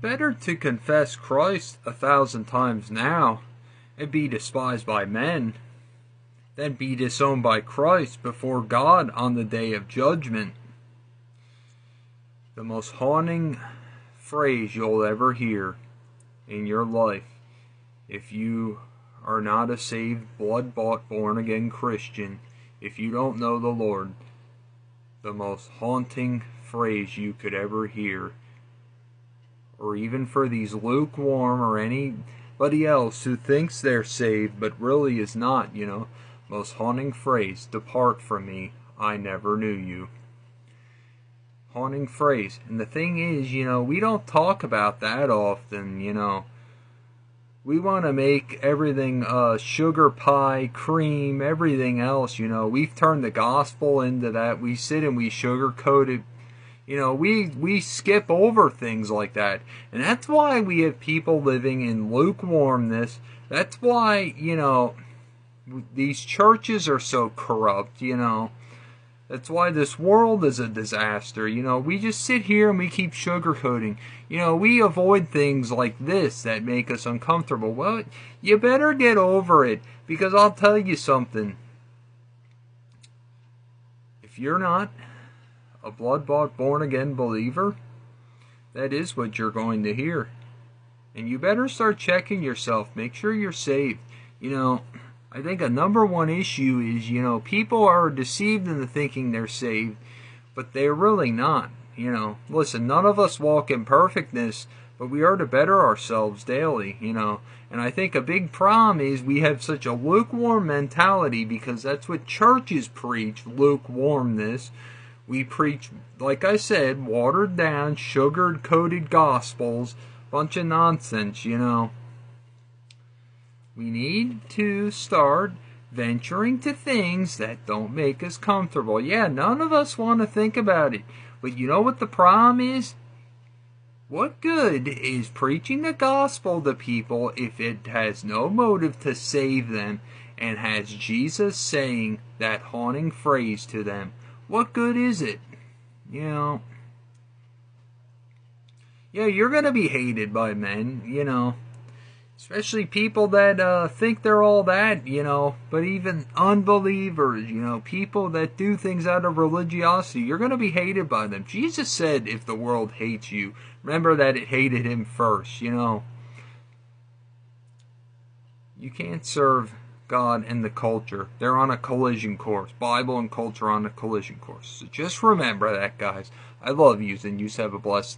Better to confess Christ 1,000 times now and be despised by men than be disowned by Christ before God on the day of judgment. The most haunting phrase you'll ever hear in your life, if you are not a saved, blood-bought, born-again Christian, if you don't know the Lord, the most haunting phrase you could ever hear, or even for these lukewarm or anybody else who thinks they're saved but really is not, most haunting phrase, depart from me, I never knew you. Haunting phrase. And the thing is, we don't talk about that often, We want to make everything sugar pie, cream, everything else, We've turned the gospel into that. We sit and we sugarcoat it. We skip over things like that. And that's why we have people living in lukewarmness. That's why, these churches are so corrupt, That's why this world is a disaster. We just sit here and we keep sugarcoating. We avoid things like this that make us uncomfortable. Well, you better get over it, because I'll tell you something. If you're not a blood-bought, born-again believer, that is what you're going to hear. And you better start checking yourself. Make sure you're saved. I think a number one issue is, people are deceived into thinking they're saved, but they're really not. Listen, none of us walk in perfectness, but we are to better ourselves daily, And I think a big problem is we have such a lukewarm mentality, because that's what churches preach, lukewarmness. We preach, like I said, watered down, sugar-coated gospels, bunch of nonsense, We need to start venturing to things that don't make us comfortable. Yeah, none of us want to think about it. But you know what the problem is? What good is preaching the gospel to people if it has no motive to save them and has Jesus saying that haunting phrase to them? What good is it? Yeah, you're going to be hated by men, Especially people that think they're all that, But even unbelievers, people that do things out of religiosity, you're going to be hated by them. Jesus said, if the world hates you, remember that it hated him first, You can't serve God and the culture. They're on a collision course. Bible and culture on a collision course. So just remember that, guys. I love you, and you have a blessed